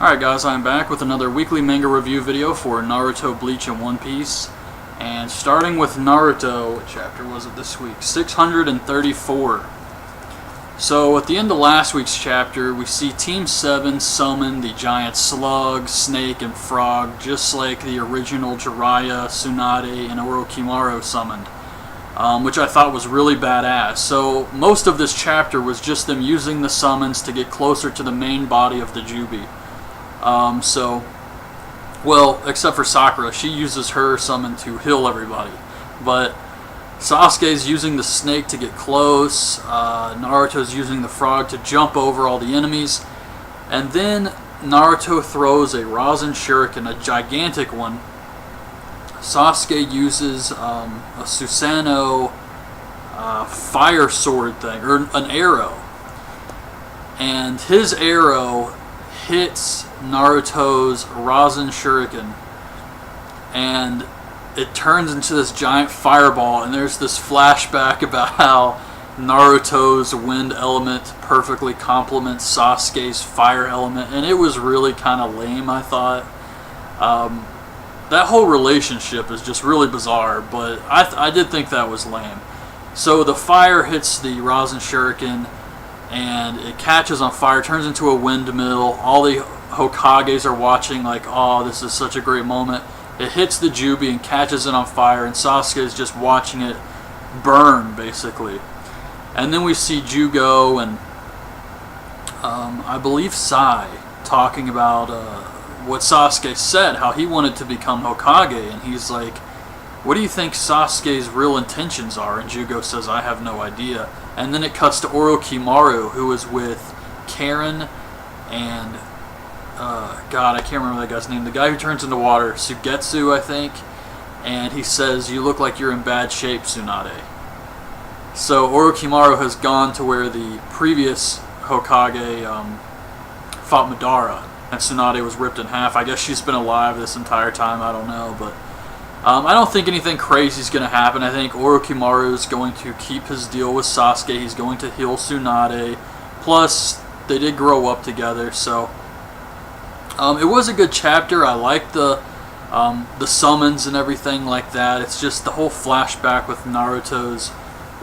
Alright guys, I'm back with another weekly manga review video for Naruto, Bleach, and One Piece. And starting with Naruto, what chapter was it this week? 634. So at the end of last week's chapter, we see Team 7 summon the giant slug, snake, and frog, just like the original Jiraiya, Tsunade, and Orochimaru summoned. Which I thought was really badass. So most of this chapter was just them using the summons to get closer to the main body of the Jubi. Well, except for Sakura, she uses her summon to heal everybody. But Sasuke's using the snake to get close, Naruto's using the frog to jump over all the enemies, and then Naruto throws a Rasen Shuriken, a gigantic one. Sasuke uses a Susanoo fire sword thing, or an arrow. And his arrow hits Naruto's Rasen Shuriken, and it turns into this giant fireball, and there's this flashback about how Naruto's wind element perfectly complements Sasuke's fire element, and it was really kind of lame, I thought. That whole relationship is just really bizarre, but I did think that was lame. So the fire hits the Rasen Shuriken, and it catches on fire, turns into a windmill. All the Hokages are watching like, oh, this is such a great moment. It hits the Jubi and catches it on fire, and Sasuke is just watching it burn, basically. And then we see Jugo and I believe Sai talking about what Sasuke said, how he wanted to become Hokage, and he's like, what do you think Sasuke's real intentions are? And Jugo says, I have no idea. And then it cuts to Orochimaru, who is with Karen and God, I can't remember that guy's name. The guy who turns into water, Sugetsu, I think. And he says, you look like you're in bad shape, Tsunade. So Orochimaru has gone to where the previous Hokage fought Madara, and Tsunade was ripped in half. I guess she's been alive this entire time, I don't know, but I don't think anything crazy is going to happen. I think Orochimaru is going to keep his deal with Sasuke. He's going to heal Tsunade. Plus, they did grow up together, so it was a good chapter. I liked the summons and everything like that. It's just the whole flashback with Naruto's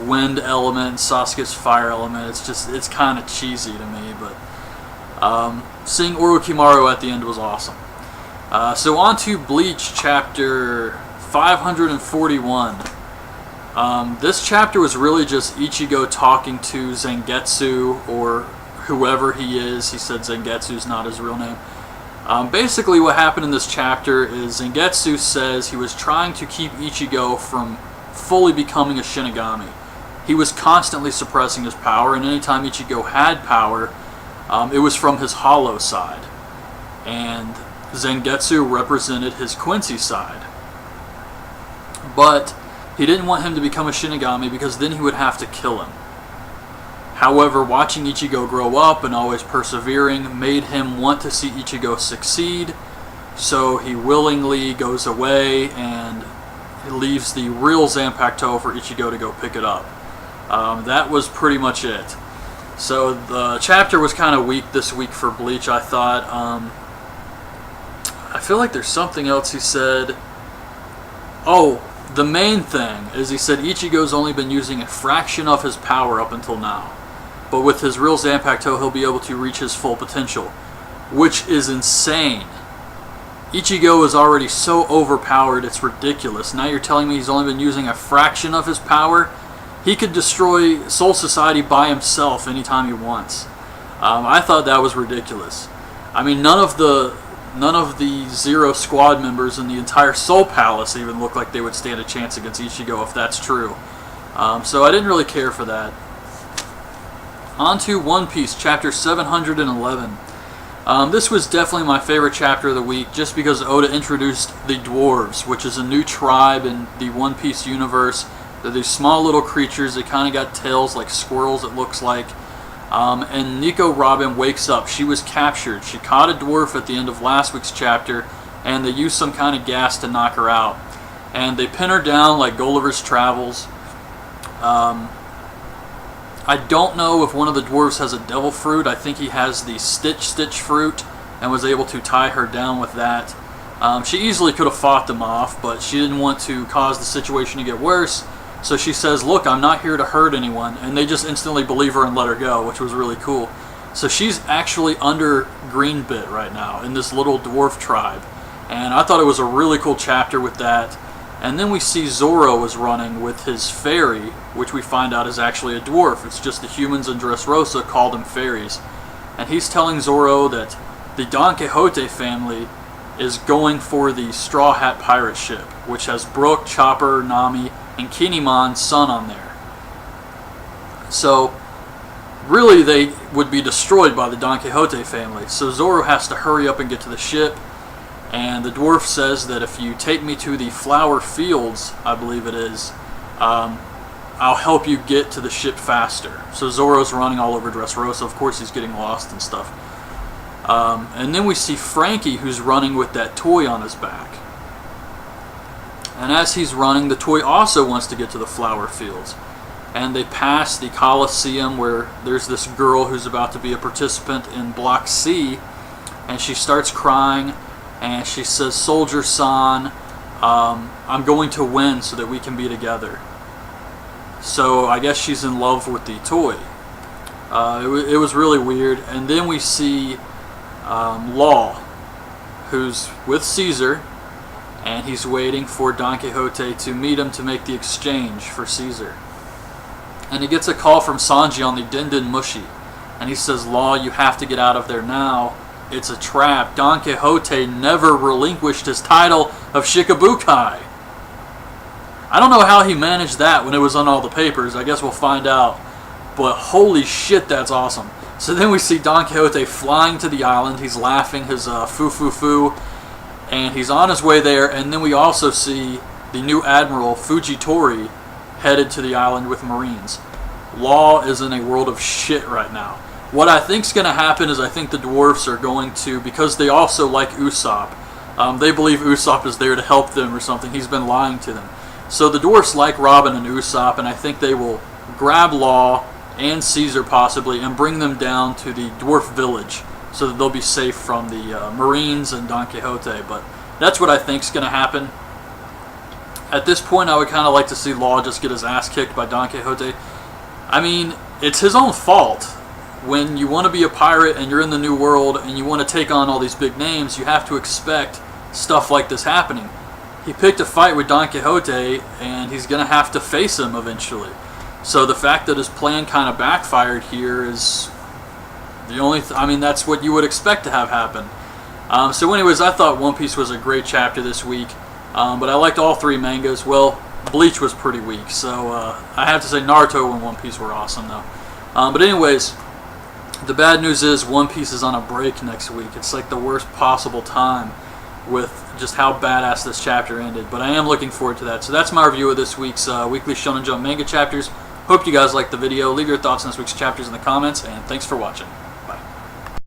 wind element and Sasuke's fire element. It's kind of cheesy to me, but seeing Orochimaru at the end was awesome. So on to Bleach chapter 541. This chapter was really just Ichigo talking to Zangetsu, or whoever he is. He said Zangetsu's not his real name. Basically what happened in this chapter is Zangetsu says he was trying to keep Ichigo from fully becoming a Shinigami. He was constantly suppressing his power, and anytime Ichigo had power, it was from his hollow side. And Zangetsu represented his Quincy side. But he didn't want him to become a Shinigami because then he would have to kill him. However, watching Ichigo grow up and always persevering made him want to see Ichigo succeed, so he willingly goes away and he leaves the real Zanpakuto for Ichigo to go pick it up. That was pretty much it. So the chapter was kind of weak this week for Bleach, I thought. I feel like there's something else he said. Oh, the main thing is he said Ichigo's only been using a fraction of his power up until now. But with his real Zanpakuto, he'll be able to reach his full potential, which is insane. Ichigo is already so overpowered, it's ridiculous. Now you're telling me he's only been using a fraction of his power? He could destroy Soul Society by himself anytime he wants. I thought that was ridiculous. I mean, none of the Zero Squad members in the entire Soul Palace even look like they would stand a chance against Ichigo if that's true. So I didn't really care for that. On to One Piece, chapter 711. This was definitely my favorite chapter of the week, just because Oda introduced the Dwarves, which is a new tribe in the One Piece universe. They're these small little creatures. They kind of got tails like squirrels, it looks like. And Nico Robin wakes up. She was captured. She caught a dwarf at the end of last week's chapter, and they used some kind of gas to knock her out. And they pin her down like Gulliver's Travels. I don't know if one of the dwarves has a devil fruit. I think he has the Stitch fruit, and was able to tie her down with that. She easily could have fought them off, but she didn't want to cause the situation to get worse. So she says, look, I'm not here to hurt anyone. And they just instantly believe her and let her go, which was really cool. So she's actually under Greenbit right now in this little dwarf tribe. And I thought it was a really cool chapter with that. And then we see Zoro is running with his fairy, which we find out is actually a dwarf. It's just the humans in Dressrosa called them fairies. And he's telling Zoro that the Don Quixote family is going for the Straw Hat pirate ship, which has Brook, Chopper, Nami, and Kinemon's son on there. So, really they would be destroyed by the Don Quixote family. So Zoro has to hurry up and get to the ship. And the dwarf says that if you take me to the flower fields, I believe it is, I'll help you get to the ship faster. So Zoro's running all over Dressrosa. Of course he's getting lost and stuff. And then we see Frankie, who's running with that toy on his back. And as he's running, the toy also wants to get to the flower fields. And they pass the Coliseum where there's this girl who's about to be a participant in Block C. And she starts crying. And she says, Soldier-san, I'm going to win so that we can be together. So I guess she's in love with the toy. It was really weird. And then we see Law, who's with Caesar, and he's waiting for Don Quixote to meet him to make the exchange for Caesar. And he gets a call from Sanji on the Dindin Mushi, and he says, Law, you have to get out of there now. It's a trap. Don Quixote never relinquished his title of Shikibukai. I don't know how he managed that when it was on all the papers. I guess we'll find out. But holy shit, that's awesome. So then we see Don Quixote flying to the island. He's laughing his foo-foo-foo. And he's on his way there. And then we also see the new admiral, Fujitori, headed to the island with Marines. Law is in a world of shit right now. What I think's going to happen is I think the dwarfs are going to, because they also like Usopp, they believe Usopp is there to help them or something. He's been lying to them. So the dwarfs like Robin and Usopp, and I think they will grab Law and Caesar possibly and bring them down to the dwarf village so that they'll be safe from the Marines and Don Quixote. But that's what I think's going to happen. At this point, I would kind of like to see Law just get his ass kicked by Don Quixote. I mean, it's his own fault. When you want to be a pirate and you're in the New World and you want to take on all these big names, you have to expect stuff like this happening. He picked a fight with Don Quixote and he's going to have to face him eventually. So the fact that his plan kind of backfired here is the only I mean, that's what you would expect to have happen. So anyways, I thought One Piece was a great chapter this week. But I liked all three mangas. Well, Bleach was pretty weak. So I have to say Naruto and One Piece were awesome though. But anyways, the bad news is One Piece is on a break next week. It's like the worst possible time with just how badass this chapter ended. But I am looking forward to that. So that's my review of this week's weekly Shonen Jump manga chapters. Hope you guys liked the video. Leave your thoughts on this week's chapters in the comments, and thanks for watching.